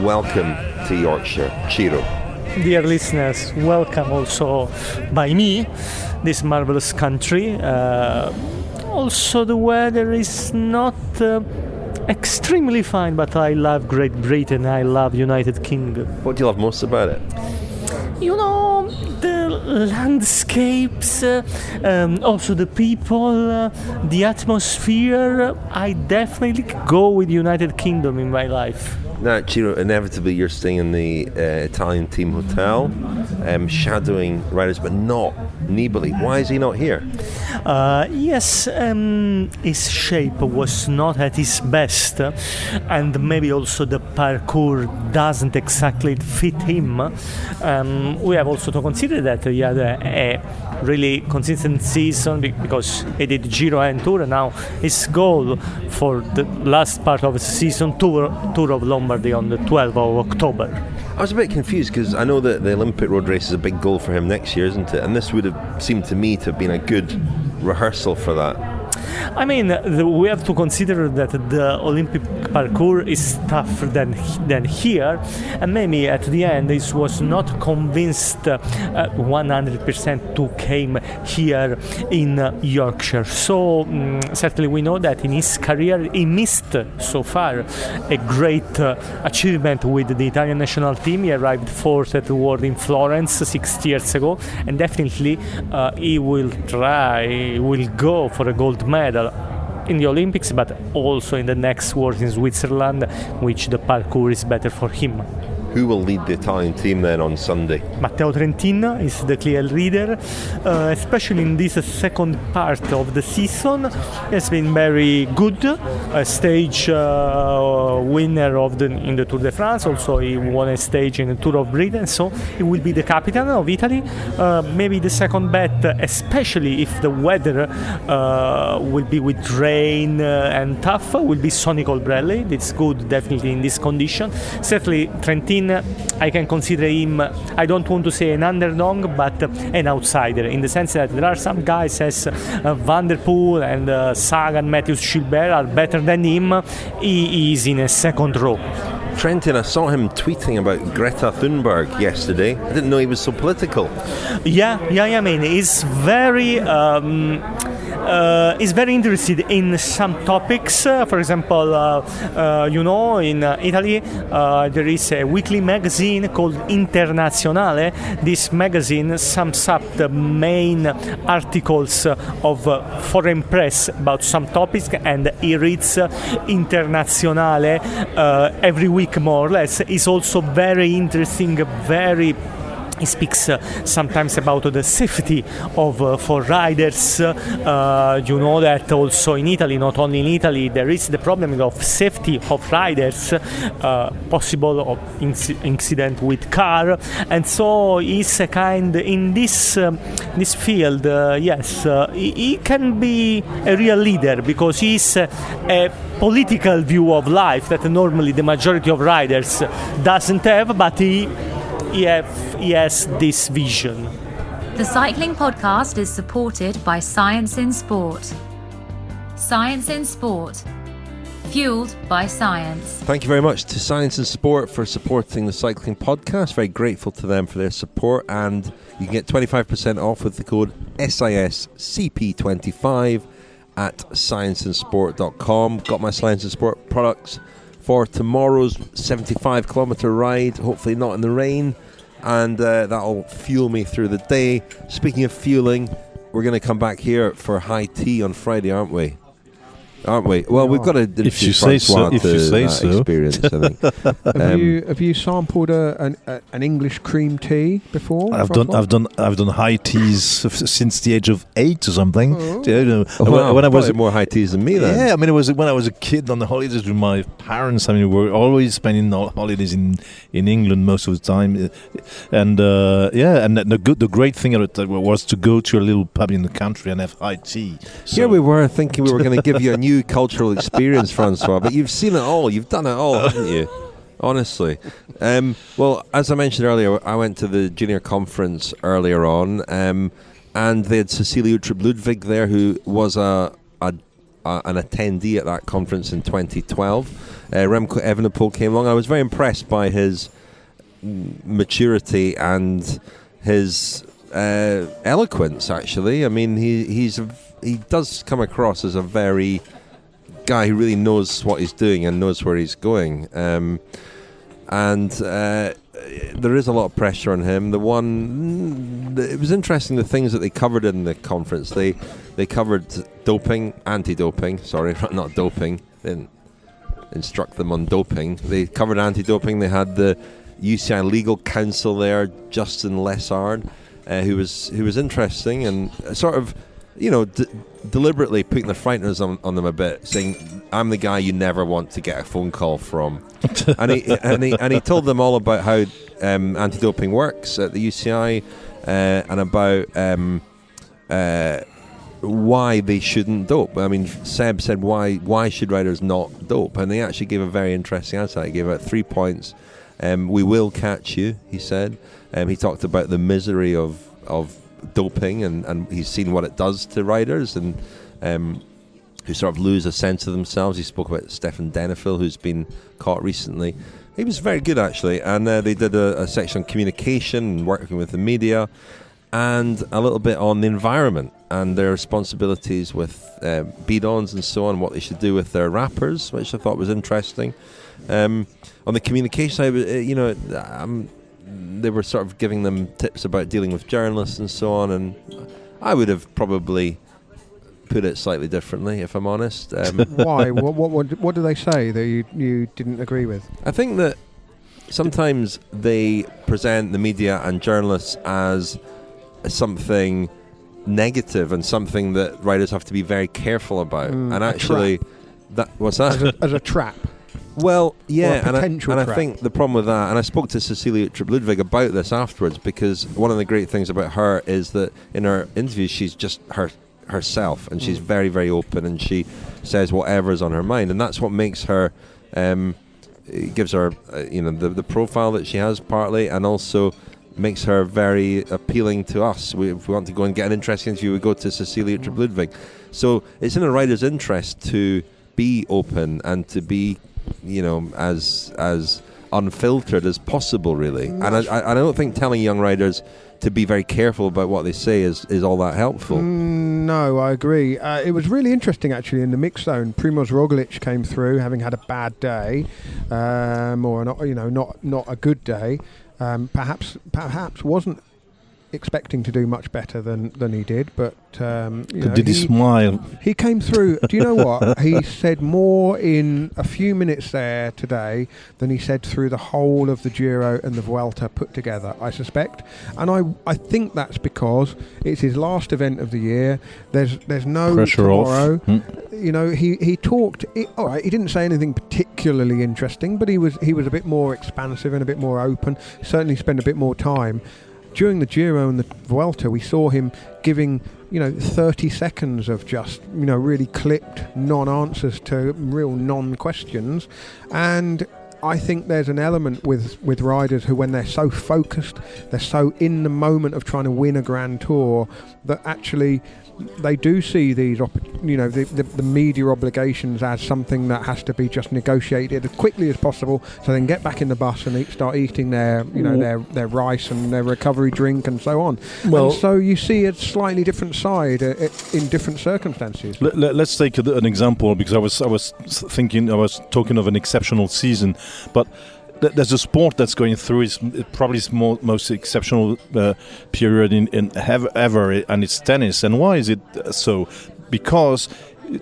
Welcome to Yorkshire, Ciro. Dear listeners, welcome also by me, this marvelous country. Also the weather is not extremely fine, but I love Great Britain, I love United Kingdom. What do you love most about it? The landscapes, also the people, the atmosphere. I definitely go with United Kingdom in my life. Now, Ciro, inevitably you're staying in the Italian team hotel, shadowing riders, but not Nibali. Why is he not here? Yes, his shape was not at his best, and maybe also the parkour doesn't exactly fit him. We have also to consider that he had a really consistent season because he did Giro and Tour. Now his goal for the last part of the season, Tour of Lombardy on the 12th of October. I was a bit confused because I know that the Olympic road race is a big goal for him next year, isn't it? And this would have seemed to me to have been a good rehearsal for that. I mean, we have to consider that the Olympic parkour is tougher than here, and maybe at the end he was not convinced 100% to came here in Yorkshire. So certainly we know that in his career he missed so far a great achievement with the Italian national team. He arrived fourth at the World in Florence 6 years ago, and definitely he will go for a gold medal in the Olympics, but also in the next World in Switzerland, which the parkour is better for him. Who will lead the Italian team then on Sunday? Matteo Trentin is the clear leader, especially in this second part of the season. He has been very good, a stage winner in the Tour de France. Also, he won a stage in the Tour of Britain, so he will be the captain of Italy. Maybe the second bet, especially if the weather will be with rain and tough, will be Sonny Colbrelli. It's good, definitely, in this condition. Certainly, Trentin, I can consider him, I don't want to say an underdog, but an outsider, in the sense that there are some guys as Van der Poel and Sagan, Matthews, Gilbert are better than him. He is in a second row. Trentin, I saw him tweeting about Greta Thunberg yesterday. I didn't know he was so political. Yeah. I mean, he's very interested in some topics. For example, in Italy, there is a weekly magazine called Internazionale. This magazine sums up the main articles of foreign press about some topics, and he reads Internazionale every week, more or less. It's also very interesting, he speaks sometimes about the safety for riders. You know that also in Italy, not only in Italy, there is the problem of safety of riders, possible of incident with car, and so he's a kind in this field. He can be a real leader because he's a political view of life that normally the majority of riders doesn't have, but he has this vision. The Cycling Podcast is supported by Science in Sport. Science in Sport. Fueled by science. Thank you very much to Science in Sport for supporting the Cycling Podcast. Very grateful to them for their support, and you can get 25% off with the code SISCP25 at scienceinsport.com. Got my Science in Sport products for tomorrow's 75-kilometre ride, hopefully not in the rain, and that'll fuel me through the day. Speaking of fueling, we're going to come back here for high tea on Friday, aren't we? Well, we've got to introduce François to that experience, I think. Have you sampled an English cream tea before? I've done high teas since the age of 8 or something. When I was more high teas than me then. Yeah, I mean, it was when I was a kid on the holidays with my parents. I mean, we were always spending holidays in England most of the time, and the great thing of it was to go to a little pub in the country and have high tea. So here we were thinking we were going to give you a new cultural experience, François, but you've seen it all, you've done it all, haven't you? Honestly. Well, as I mentioned earlier, I went to the junior conference earlier on, and they had Cecilia Uttrup Ludwig there, who was an attendee at that conference in 2012. Remco Evenepoel came along. I was very impressed by his maturity and his eloquence, actually. I mean, he does come across as a very guy who really knows what he's doing and knows where he's going. there is a lot of pressure on him. It was interesting the things that they covered in the conference. They covered doping, anti-doping. Sorry, not doping. They didn't instruct them on doping. They covered anti-doping. They had the UCI legal counsel there, Justin Lessard, who was interesting and sort of, deliberately putting the frighteners on them a bit, saying, "I'm the guy you never want to get a phone call from," and he told them all about how anti-doping works at the UCI and about why they shouldn't dope. I mean, Seb said, "Why should riders not dope?" And he actually gave a very interesting answer. He gave out 3 points. We will catch you, he said. He talked about the misery of doping, and he's seen what it does to riders and who sort of lose a sense of themselves. He spoke about Stefan Denifil, who's been caught recently. He was very good, actually, and they did a section on communication and working with the media, and a little bit on the environment and their responsibilities with bidons and so on, what they should do with their wrappers, which I thought was interesting. On the communication side, they were sort of giving them tips about dealing with journalists and so on, and I would have probably put it slightly differently, if I'm honest. Why? What do they say that you didn't agree with? I think that sometimes they present the media and journalists as something negative and something that riders have to be very careful about. And actually, what's that? As a trap. Well, yeah, and I trap. think the problem with that, and I spoke to Cecilia Tripp-Ludwig about this afterwards, because one of the great things about her is that in her interviews she's just herself, and she's very, very open, and she says whatever's on her mind, and that's what makes her, gives her, the profile that she has partly, and also makes her very appealing to us. If we want to go and get an interesting interview, we go to Cecilia Tripp-Ludwig. So it's in a rider's interest to be open and to be, as unfiltered as possible, really. And I don't think telling young riders to be very careful about what they say is all that helpful. No, I agree. It was really interesting, actually, in the mix zone. Primoz Roglic came through, having had a bad day, or not a good day. Perhaps wasn't expecting to do much better than he did, but did he smile? He came through. Do you know what? He said more in a few minutes there today than he said through the whole of the Giro and the Vuelta put together, I suspect. And I think that's because it's his last event of the year. There's no pressure tomorrow. Off. He talked. All right, he didn't say anything particularly interesting, but he was a bit more expansive and a bit more open. Certainly spent a bit more time. During the Giro and the Vuelta, we saw him giving, 30 seconds of just, really clipped non-answers to real non-questions. And I think there's an element with riders who, when they're so focused, they're so in the moment of trying to win a Grand Tour, that actually they do see these, the media obligations as something that has to be just negotiated as quickly as possible, so they can get back in the bus and start eating their rice and their recovery drink and so on. Well, and so you see a slightly different side in different circumstances. Let's take an example, because I was talking of an exceptional season, but there's a sport that's going through its probably its most exceptional period in ever, and it's tennis. And why is it so? Because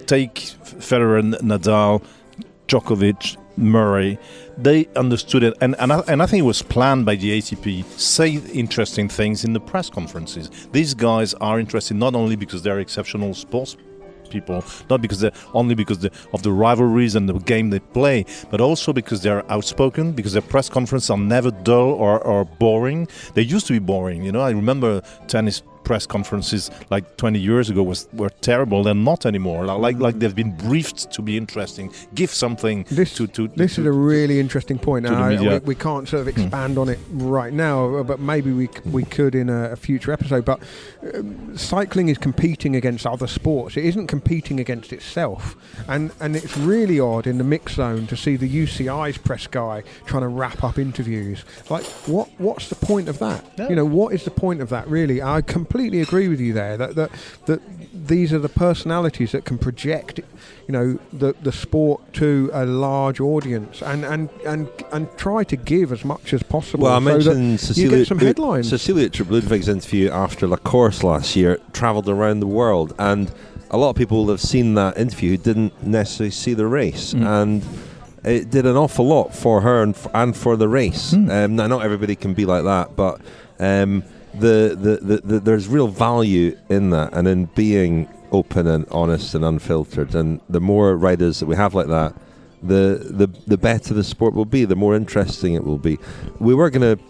take Federer, Nadal, Djokovic, Murray. They understood it, and I think it was planned by the ATP. Say interesting things in the press conferences. These guys are interested not only because they're exceptional sports people, not because of the rivalries and the game they play, but also because they're outspoken, because their press conferences are never dull or boring. They used to be boring. I remember tennis press conferences like 20 years ago were terrible. They're not anymore. Like they've been briefed to be interesting. Give something This is a really interesting point. We can't sort of expand on it right now, but maybe we could in a future episode. But cycling is competing against other sports. It isn't competing against itself. And it's really odd in the mix zone to see the UCI's press guy trying to wrap up interviews. Like, what's the point of that? Yeah. What is the point of that, really? I completely completely agree with you there. That these are the personalities that can project, the sport to a large audience and try to give as much as possible. Well, I mentioned Cecilia, you get some headlines. Cecilia Tripp-Ludwig's interview after La Course last year travelled around the world, and a lot of people have seen that interview who didn't necessarily see the race, and it did an awful lot for her and for the race. Now, not everybody can be like that, but there's real value in that, and in being open and honest and unfiltered. And the more riders that we have like that, the better the sport will be, the more interesting it will be. We were going to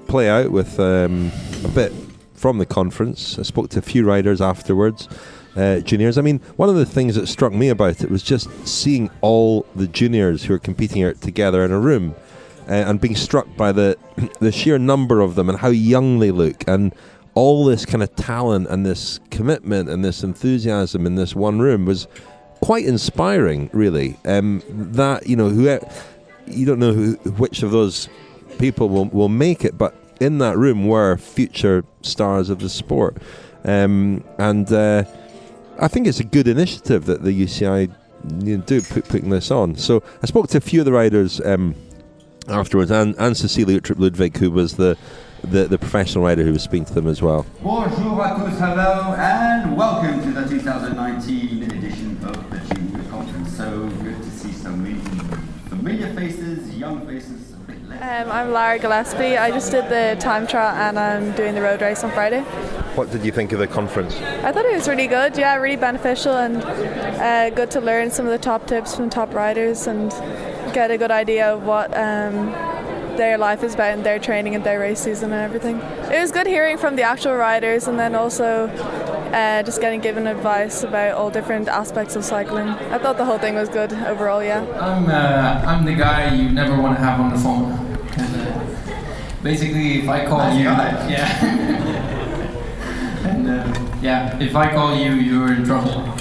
play out with a bit from the conference. I spoke to a few riders afterwards, juniors. I mean, one of the things that struck me about it was just seeing all the juniors who are competing here together in a room, and being struck by the sheer number of them and how young they look, and all this kind of talent and this commitment and this enthusiasm in this one room was quite inspiring, really. That, you don't know which of those people will make it, but in that room were future stars of the sport. And I think it's a good initiative that the UCI do putting this on. So I spoke to a few of the riders afterwards, and Cecilia Tripp-Ludwig, who was the professional rider who was speaking to them as well. Bonjour à tous, hello, and welcome to the 2019 edition of the Junior Conference. So good to see so many familiar faces, young faces. I'm Lara Gillespie. I just did the time trial and I'm doing the road race on Friday. What did you think of the conference? I thought it was really good, really beneficial, and good to learn some of the top tips from top riders and get a good idea of what their life is about and their training and their race season and everything. It was good hearing from the actual riders, and then also just getting given advice about all different aspects of cycling. I thought the whole thing was good overall, yeah. I'm the guy you never want to have on the phone. Basically, if I call you, and if I call you, you're in trouble.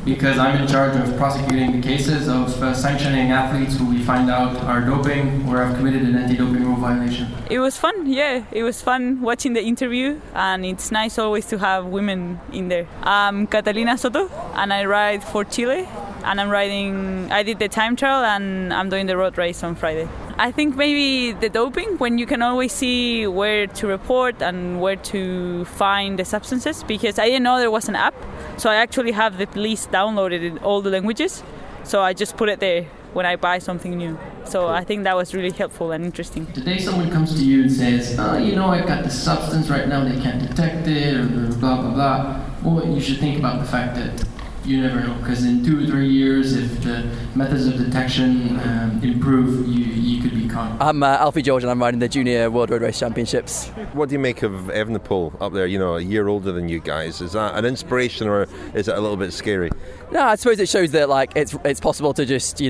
Because I'm in charge of prosecuting the cases of sanctioning athletes who we find out are doping or have committed an anti-doping rule violation. It was fun, it was fun watching the interview, and it's nice always to have women in there. I'm Catalina Soto, and I ride for Chile, and I did the time trial, and I'm doing the road race on Friday. I think maybe the doping, when you can always see where to report and where to find the substances, because I didn't know there was an app, so I actually have the list downloaded in all the languages, so I just put it there when I buy something new. So I think that was really helpful and interesting. Today someone comes to you and says, I've got this substance right now, they can't detect it, or blah, blah, blah. Well, you should think about the fact that you never know, because in 2 or 3 years, if the methods of detection improve, you could be caught. I'm Alfie George, and I'm riding the Junior World Road Race Championships. What do you make of Evenepoel up there, a year older than you guys? Is that an inspiration, or is it a little bit scary? No, I suppose it shows that it's possible to just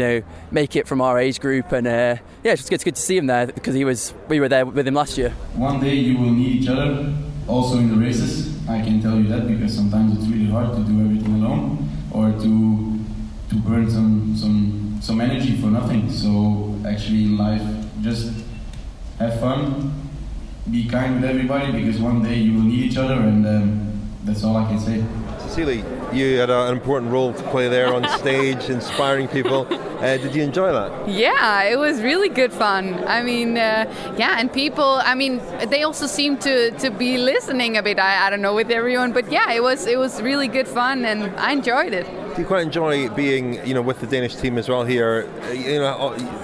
make it from our age group, and it's good to see him there, because we were there with him last year. One day you will need each other, also in the races. I can tell you that, because sometimes it's really hard to do everything alone, or to burn some energy for nothing. So actually in life, just have fun, be kind with everybody, because one day you will need each other, and that's all I can say. Cecilia, you had an important role to play there on stage, inspiring people. Did you enjoy that? Yeah, it was really good fun. I mean, and people, they also seem to be listening a bit. I don't know with everyone, but it was really good fun, and I enjoyed it. Do you quite enjoy being, with the Danish team as well here,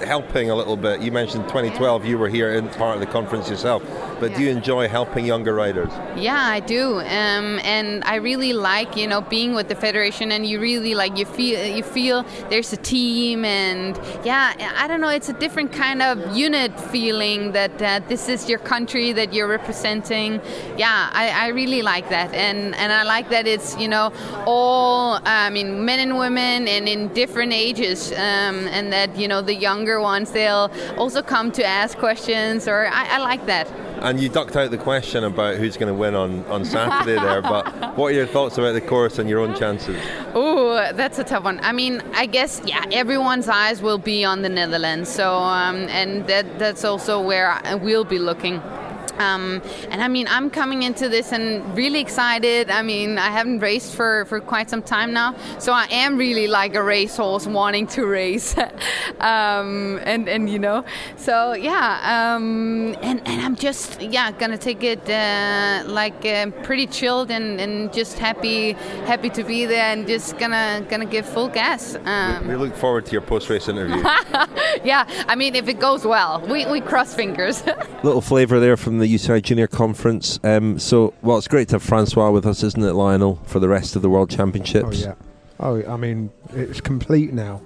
helping a little bit? You mentioned 2012, you were here in part of the conference yourself, but do you enjoy helping younger riders? Yeah, I do, and I really like, being with the federation, and you really you feel there's a team, and I don't know, it's a different kind of unit feeling that this is your country that you're representing. I really like that, and I like that it's all men and women and in different ages, and that the younger ones, they'll also come to ask questions, or I like that. And you ducked out the question about who's going to win on Saturday there, but what are your thoughts about the course and your own chances? Oh, that's a tough one. I guess, everyone's eyes will be on the Netherlands, so and that's also where we'll be looking. And I mean, I'm coming into this and really excited. I mean, I haven't raced for quite some time now, so I am really like a racehorse wanting to race. And you know, so yeah, and I'm just gonna take it pretty chilled and just happy to be there and just gonna give full gas. We look forward to your post-race interview. Yeah, I mean, if it goes well, we cross fingers. Little flavour there from the UCI Junior Conference. It's great to have François with us, isn't it, Lionel, for the rest of the World Championships? I mean, it's complete now.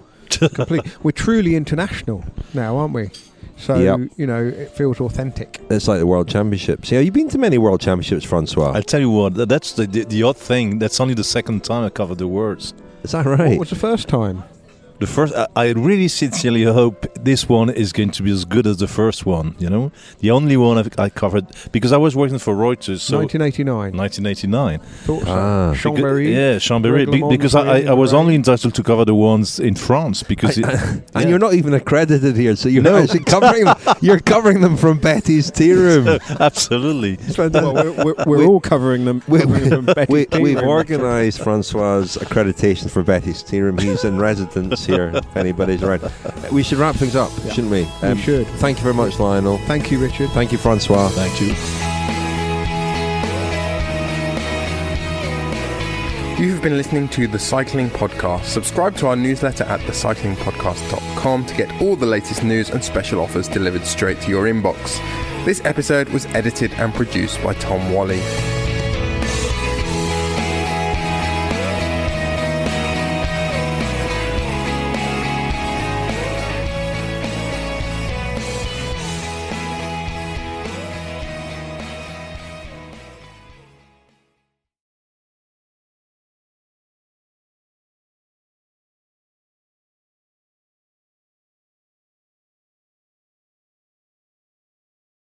We're truly international now, aren't we? So, you know, it feels authentic. It's like the World Championships. Yeah, you've been to many World Championships, François. I'll tell you what, that's the odd thing. That's only the second time I covered the Worlds. Is that right? What was the first time? The first, I really sincerely hope this one is going to be as good as the first one. You know, the only one I covered, because I was working for Reuters. So 1989. Thought so. Chambéry. Chambéry. Because I was only entitled to cover the ones in France because and you're not even accredited here, so you're actually covering them. You're covering them from Betty's tea room. Absolutely. Well, we're all covering them. We've organised François' accreditation for Betty's tea room. He's in residence here if anybody's around. We should wrap things up, shouldn't we? We should. Thank you very much, Lionel. Thank you, Richard. Thank you, François. Thank you. You've been listening to The Cycling Podcast. Subscribe to our newsletter at thecyclingpodcast.com to get all the latest news and special offers delivered straight to your inbox. This episode was edited and produced by Tom Wally.